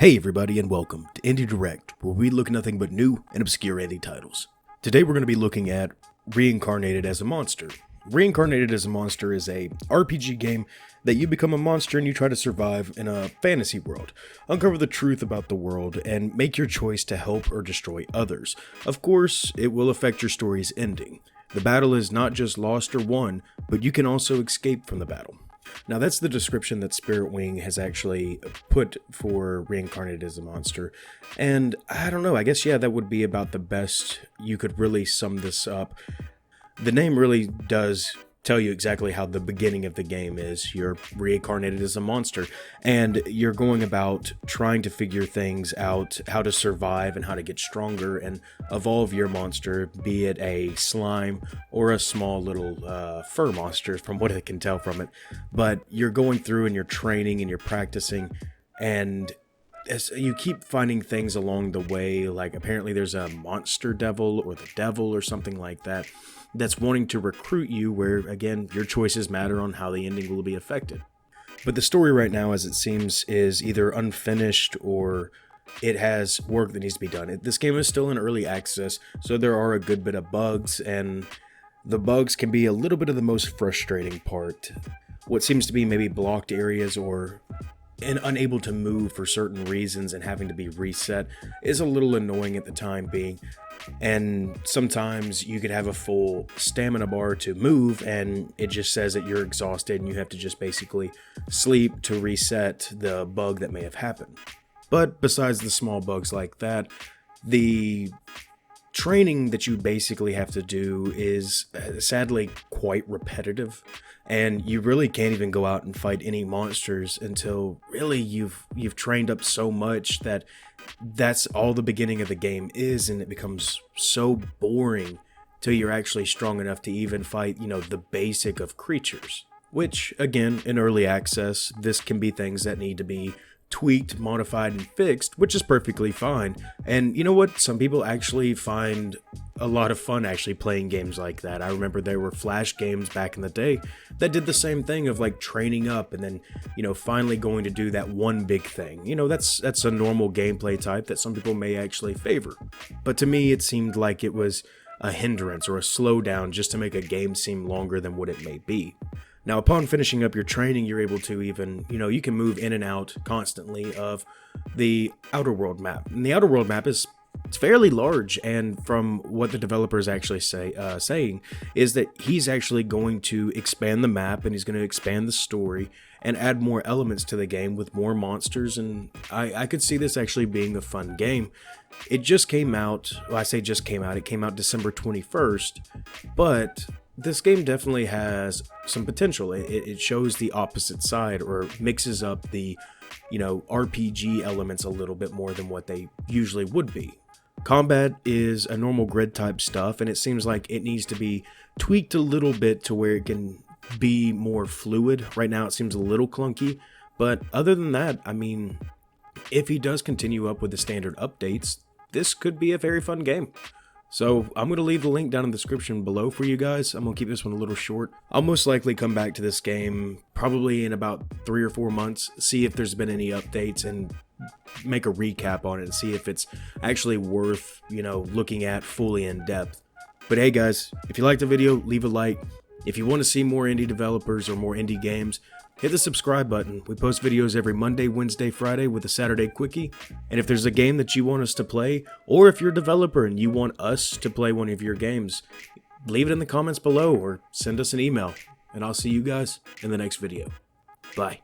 Hey everybody and welcome to Indie Direct, where we look at nothing but new and obscure indie titles. Today we're going to be looking at Reincarnated as a Monster. Reincarnated as a Monster is a RPG game that you become a monster and you try to survive in a fantasy world, uncover the truth about the world, and make your choice to help or destroy others. Of course, it will affect your story's ending. The battle is not just lost or won, but you can also escape from the battle. Now that's the description that Spirit Wing has actually put for Reincarnated as a Monster, and I don't know, I guess yeah, that would be about the best you could really sum this up. The name really does tell you exactly how the beginning of the game is. You're reincarnated as a monster, and you're going about trying to figure things out, how to survive and how to get stronger and evolve your monster, be it a slime or a small little fur monster from what I can tell from it. But you're going through and you're training and you're practicing, and as you keep finding things along the way, like apparently there's a monster devil or the devil or something like that that's wanting to recruit you, where again your choices matter on how the ending will be affected. But the story right now, as it seems, is either unfinished or it has work that needs to be done. This game is still in early access, so there are a good bit of bugs, and the bugs can be a little bit of the most frustrating part. What seems to be maybe blocked areas or unable to move for certain reasons and having to be reset is a little annoying at the time being. And sometimes you could have a full stamina bar to move and it just says that you're exhausted and you have to just basically sleep to reset the bug that may have happened. But besides the small bugs like that, the training that you basically have to do is sadly quite repetitive, and you really can't even go out and fight any monsters until really you've trained up so much that that's all the beginning of the game is, and it becomes so boring till you're actually strong enough to even fight, the basic of creatures. Which, again, in early access, this can be things that need to be tweaked, modified, and fixed, which is perfectly fine. And you know what? Some people actually find a lot of fun actually playing games like that. I remember there were Flash games back in the day that did the same thing of like training up and then, finally going to do that one big thing. That's a normal gameplay type that some people may actually favor. But to me, it seemed like it was a hindrance or a slowdown just to make a game seem longer than what it may be. Now, upon finishing up your training, you're able to even, you can move in and out constantly of the Outer World map. And the Outer World map it's fairly large, and from what the developer is actually saying is that he's actually going to expand the map and he's going to expand the story and add more elements to the game with more monsters, and I could see this actually being a fun game. It just came out, well, I say just came out, it came out December 21st, but this game definitely has some potential. It shows the opposite side, or mixes up the, RPG elements a little bit more than what they usually would be. Combat is a normal grid type stuff, and it seems like it needs to be tweaked a little bit to where it can be more fluid. Right now it seems a little clunky, but other than that, if he does continue up with the standard updates, this could be a very fun game. So I'm going to leave the link down in the description below for you guys. I'm going to keep this one a little short. I'll most likely come back to this game probably in about 3 or 4 months, see if there's been any updates and make a recap on it and see if it's actually worth, looking at fully in depth. But hey guys, if you liked the video, leave a like. If you want to see more indie developers or more indie games, hit the subscribe button. We post videos every Monday, Wednesday, Friday with a Saturday quickie. And if there's a game that you want us to play, or if you're a developer and you want us to play one of your games, leave it in the comments below or send us an email. And I'll see you guys in the next video. Bye.